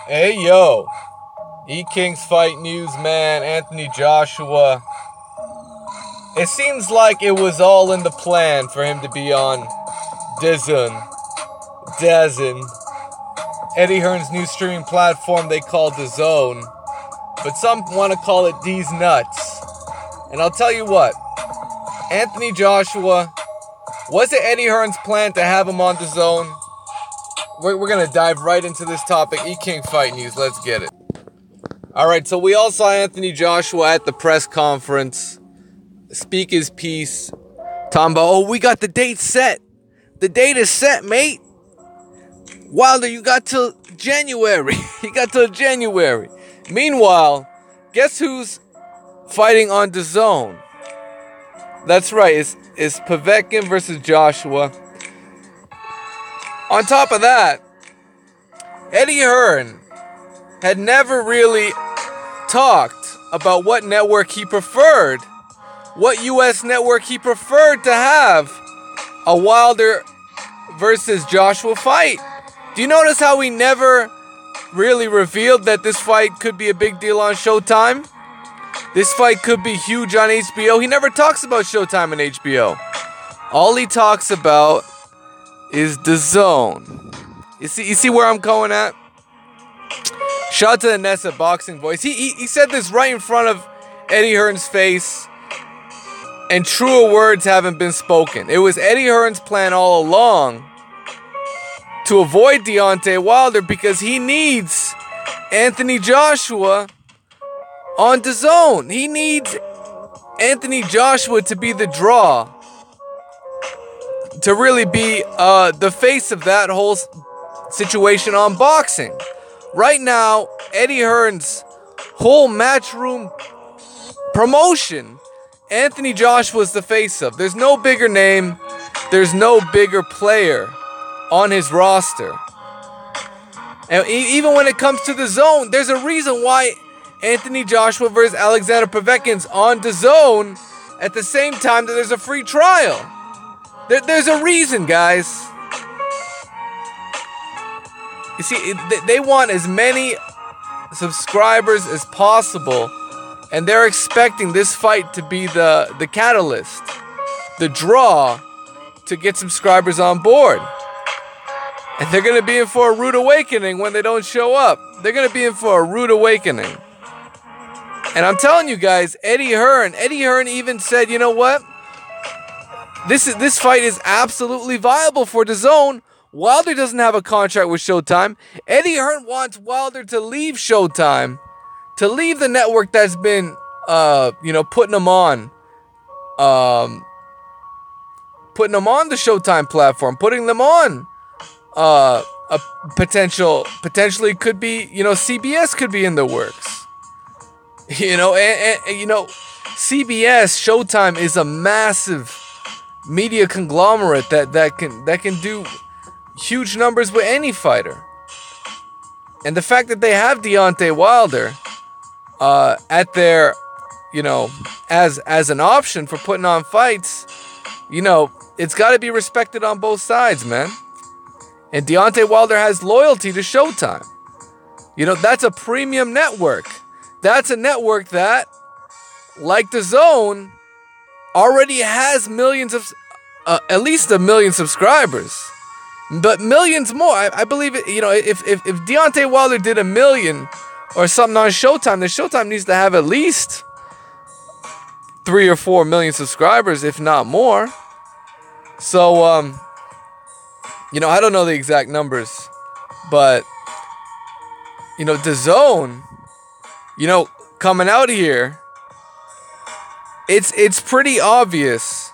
Hey yo, E-King's fight news, man. Anthony Joshua. It seems like it was all in the plan for him to be on Dazn, Eddie Hearn's new streaming platform they call Dazn, but some want to call it D's Nuts. And I'll tell you what, Anthony Joshua, was it Eddie Hearn's plan to have him on Dazn? We're going to dive right into this topic. E-King fight news. Let's get it. Alright, so we all saw Anthony Joshua at the press conference speak his piece. Talking about, we got the date set. The date is set, mate. Wilder, you got till January. You got till January. Meanwhile, guess who's fighting on Dazn? That's right. It's Povetkin versus Joshua. On top of that, Eddie Hearn had never really talked about what network he preferred, what U.S. network he preferred to have a Wilder versus Joshua fight. Do you notice how he never really revealed that this fight could be a big deal on Showtime? This fight could be huge on HBO. He never talks about Showtime and HBO. All he talks about is Dazn. You see where I'm going at? Shout out to the Nessa Boxing Voice. He said this right in front of Eddie Hearn's face, and truer words haven't been spoken. It was Eddie Hearn's plan all along to avoid Deontay Wilder because he needs Anthony Joshua on Dazn. He needs Anthony Joshua to be the draw, to really be the face of that whole situation on boxing. Right now, Eddie Hearn's whole matchroom promotion, Anthony Joshua's the face of. There's no bigger name, there's no bigger player on his roster. And even when it comes to Dazn, there's a reason why Anthony Joshua versus Alexander Povetkin's on Dazn at the same time that there's a free trial. There's a reason, guys. You see, they want as many subscribers as possible, and they're expecting this fight to be the catalyst, the draw to get subscribers on board. And they're going to be in for a rude awakening when they don't show up. They're going to be in for a rude awakening. And I'm telling you guys, Eddie Hearn even said, you know what? This fight is absolutely viable for Dazn. Wilder doesn't have a contract with Showtime. Eddie Hearn wants Wilder to leave Showtime, to leave the network that's been, putting him on the Showtime platform, putting them on a potentially could be, CBS could be in the works. CBS, Showtime is a massive media conglomerate that can do huge numbers with any fighter. And the fact that they have Deontay Wilder at their, as an option for putting on fights, it's got to be respected on both sides, man. And Deontay Wilder has loyalty to Showtime. That's a premium network. That's a network that, like Dazn, already has millions of, at least 1 million subscribers, but millions more. I believe it. If Deontay Wilder did 1 million or something on Showtime, then Showtime needs to have at least 3 or 4 million subscribers, if not more. So, I don't know the exact numbers, but Dazn, coming out here, it's pretty obvious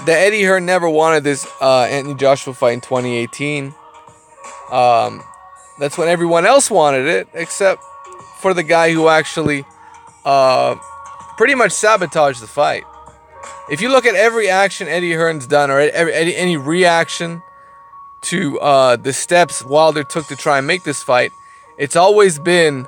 that Eddie Hearn never wanted this Anthony Joshua fight in 2018. That's when everyone else wanted it, except for the guy who actually pretty much sabotaged the fight. If you look at every action Eddie Hearn's done, or any reaction to the steps Wilder took to try and make this fight, it's always been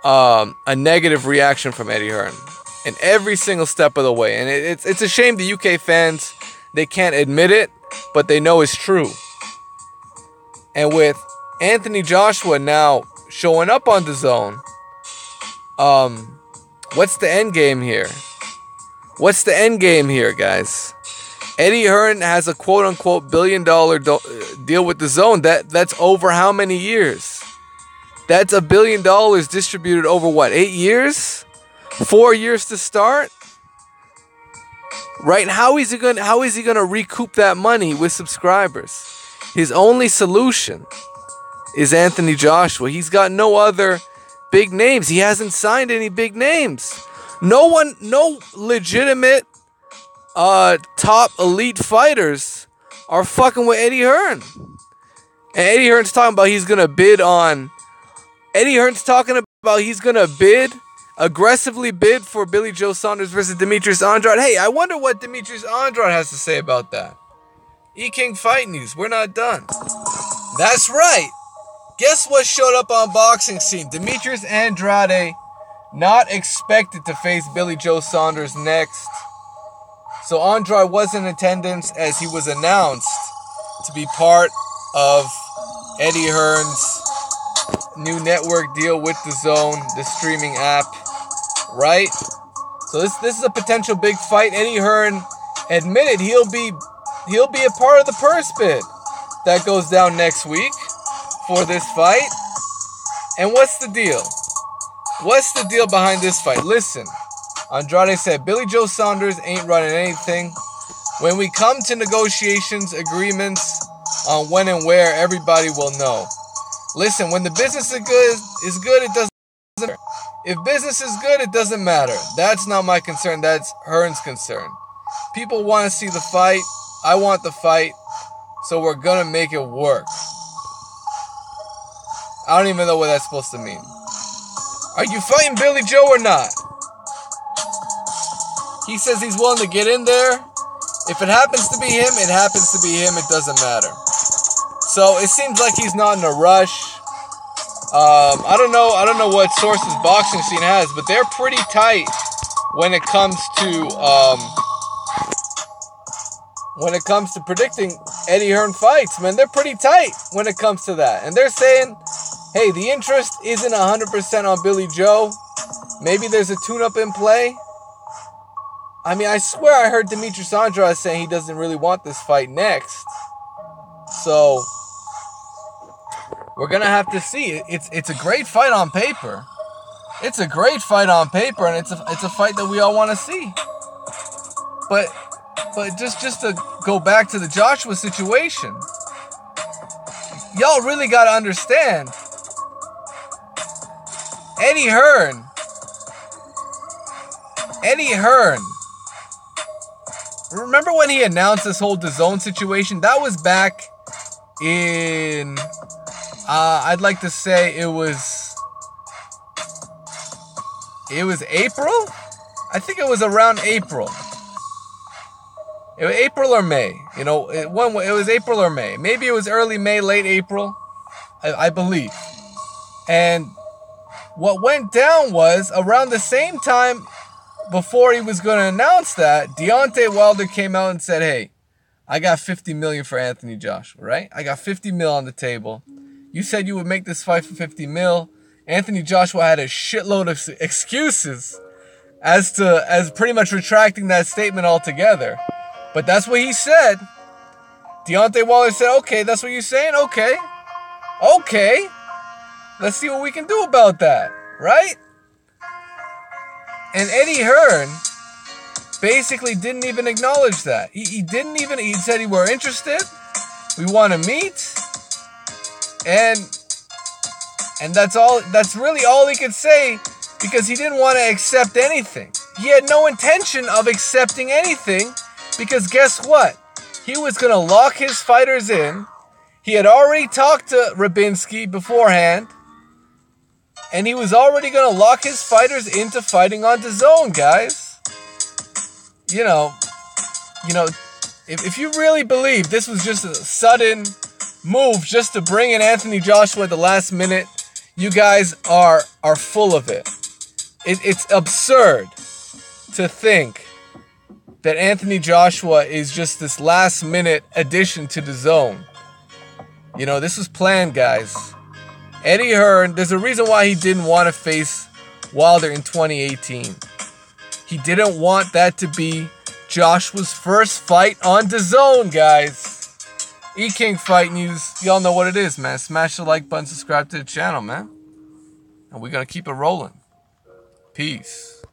a negative reaction from Eddie Hearn in every single step of the way. And it's a shame the UK fans, they can't admit it, but they know it's true. And with Anthony Joshua now showing up on Dazn. What's the end game here? What's the end game here, guys? Eddie Hearn has a quote-unquote $1 billion deal with Dazn. That's over how many years? That's $1 billion distributed over what, 8 years? 4 years to start? Right? How is he gonna recoup that money with subscribers? His only solution is Anthony Joshua. He's got no other big names. He hasn't signed any big names. No legitimate top elite fighters are fucking with Eddie Hearn. And Eddie Hearn's talking about he's gonna aggressively bid for Billy Joe Saunders versus Demetrius Andrade. Hey, I wonder what Demetrius Andrade has to say about that. E-King Fight News, we're not done. That's right. Guess what showed up on Boxing Scene? Demetrius Andrade not expected to face Billy Joe Saunders next. So Andrade was in attendance as he was announced to be part of Eddie Hearn's new network deal with Dazn, the streaming app, right? So this is a potential big fight. Eddie Hearn admitted he'll be a part of the purse bid that goes down next week for this fight. And what's the deal? What's the deal behind this fight? Listen, Andrade said Billy Joe Saunders ain't running anything. When we come to negotiations, agreements on when and where, everybody will know. Listen, when the business is good, it doesn't matter. If business is good, it doesn't matter. That's not my concern. That's Hearn's concern. People want to see the fight. I want the fight. So we're going to make it work. I don't even know what that's supposed to mean. Are you fighting Billy Joe or not? He says he's willing to get in there. If it happens to be him, it happens to be him. It doesn't matter. So it seems like he's not in a rush. I don't know what sources Boxing Scene has, but they're pretty tight when it comes to predicting Eddie Hearn fights. Man, they're pretty tight when it comes to that. And they're saying, hey, the interest isn't 100% on Billy Joe. Maybe there's a tune-up in play. I mean, I swear I heard Demetrius Andrade saying he doesn't really want this fight next. So we're gonna have to see. It's a great fight on paper. It's a great fight on paper, and it's a fight that we all want to see. But just to go back to the Joshua situation, y'all really gotta understand. Eddie Hearn. Remember when he announced this whole Dazn situation? That was back in, I'd like to say it was April? I think it was around April. It was April or May. You know, it was April or May. Maybe it was early May, late April, I believe. And what went down was around the same time before he was going to announce that, Deontay Wilder came out and said, hey, I got $50 million for Anthony Joshua, right? I got $50 million on the table. You said you would make this fight for $50 million. Anthony Joshua had a shitload of excuses as pretty much retracting that statement altogether. But that's what he said. Deontay Wilder said, okay, that's what you're saying? Okay. Let's see what we can do about that, right? And Eddie Hearn basically didn't even acknowledge that. He said he were interested. We want to meet. And that's really all he could say, because he didn't want to accept anything. He had no intention of accepting anything, because guess what? He was going to lock his fighters in. He had already talked to Rabinski beforehand. And he was already going to lock his fighters into fighting on Dazn, guys. You know, if you really believe this was just a sudden move just to bring in Anthony Joshua at the last minute, you guys are full of it. It's absurd to think that Anthony Joshua is just this last minute addition to Dazn. You know, this was planned, guys. Eddie Hearn, there's a reason why he didn't want to face Wilder in 2018. He didn't want that to be Joshua's first fight on Dazn, guys. E-King Fight News. Y'all know what it is, man. Smash the like button, subscribe to the channel, man. And we're going to keep it rolling. Peace.